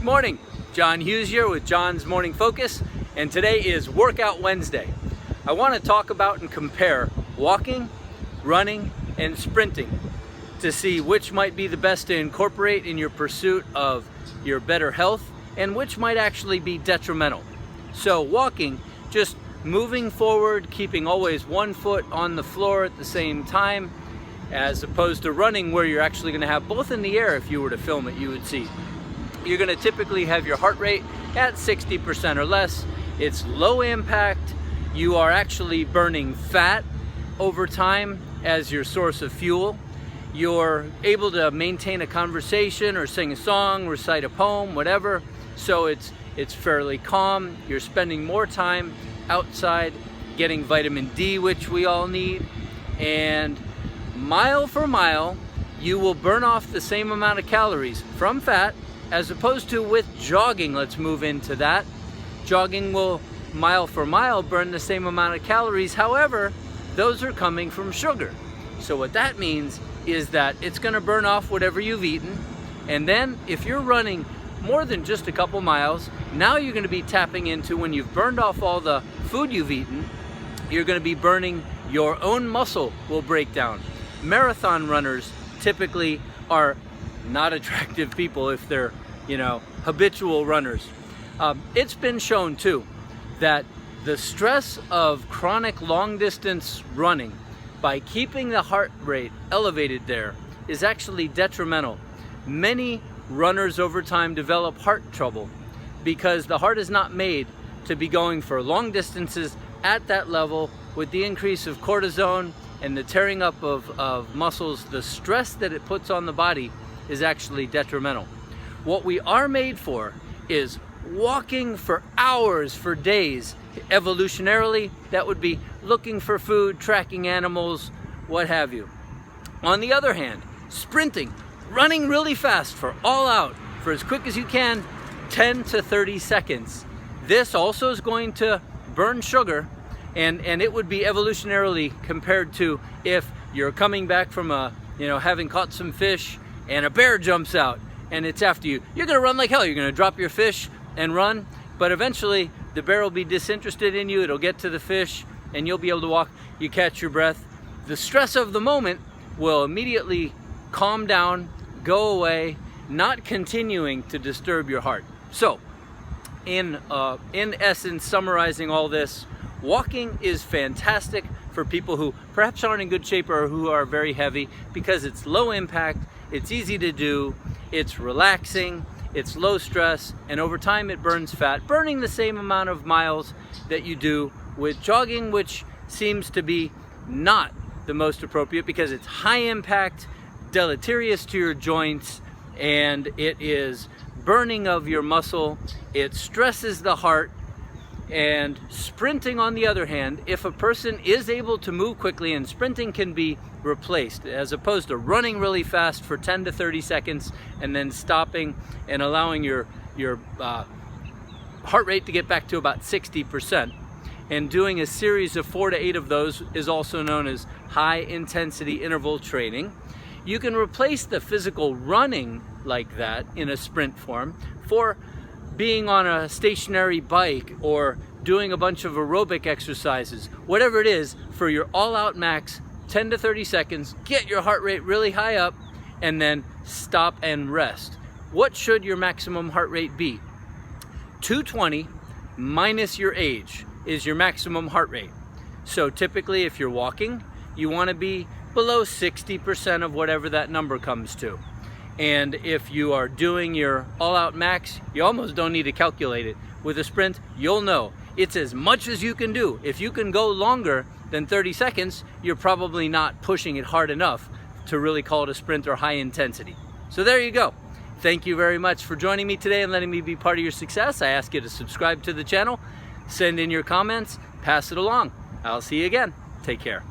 morning. John Hughes here with John's Morning Focus, and today is Workout Wednesday. I want to talk about and compare walking, running, and sprinting to see which might be the best to incorporate in your pursuit of your better health and which might actually be detrimental. So walking, just moving forward, keeping always one foot on the floor at the same time, as opposed to running where you're actually going to have both in the air. If you were to film it, you would see. You're going to typically have your heart rate at 60% or less. It's low impact. You are actually burning fat over time as your source of fuel. You're able to maintain a conversation or sing a song, recite a poem, whatever. So it's fairly calm. You're spending more time outside getting vitamin D, which we all need. And mile for mile, you will burn off the same amount of calories from fat as opposed to with jogging. Let's move into that. Jogging will mile for mile burn the same amount of calories. However, those are coming from sugar. So what that means is that it's going to burn off whatever you've eaten. And then if you're running more than just a couple miles, now you're going to be tapping into, when you've burned off all the food you've eaten, you're going to be burning your own muscle will break down. Marathon runners typically are not attractive people if they're, habitual runners. It's been shown too that the stress of chronic long distance running, by keeping the heart rate elevated there, is actually detrimental. Many runners over time develop heart trouble because the heart is not made to be going for long distances at that level. With the increase of cortisone and the tearing up of muscles, the stress that it puts on the body is actually detrimental. What we are made for is walking for hours, for days. Evolutionarily, that would be looking for food, tracking animals, what have you. On the other hand, sprinting, running really fast for all out, for as quick as you can, 10 to 30 seconds. This also is going to burn sugar, and it would be evolutionarily compared to if you're coming back from having caught some fish and a bear jumps out and it's after you. You're going to run like hell. You're going to drop your fish and run, but eventually the bear will be disinterested in you. It'll get to the fish and you'll be able to walk. You catch your breath. The stress of the moment will immediately calm down, go away, not continuing to disturb your heart. So in essence, summarizing all this, walking is fantastic for people who perhaps aren't in good shape or who are very heavy, because it's low impact, it's easy to do, it's relaxing, it's low stress, and over time it burns fat, burning the same amount of miles that you do with jogging, which seems to be not the most appropriate because it's high impact, deleterious to your joints, and it is burning of your muscle, it stresses the heart. And sprinting, on the other hand, if a person is able to move quickly, and sprinting can be replaced as opposed to running really fast for 10 to 30 seconds and then stopping and allowing your heart rate to get back to about 60%, and doing a series of 4 to 8 of those is also known as high intensity interval training. You can replace the physical running like that in a sprint form for being on a stationary bike or doing a bunch of aerobic exercises, whatever it is, for your all-out max, 10 to 30 seconds, get your heart rate really high up, and then stop and rest. What should your maximum heart rate be? 220 minus your age is your maximum heart rate. So typically if you're walking, you want to be below 60% of whatever that number comes to. And if you are doing your all-out max, you almost don't need to calculate it. With a sprint, you'll know it's as much as you can do. If you can go longer than 30 seconds, you're probably not pushing it hard enough to really call it a sprint or high intensity. So there you go. Thank you very much for joining me today and letting me be part of your success. I ask you to subscribe to the channel, send in your comments, pass it along. I'll see you again. Take care.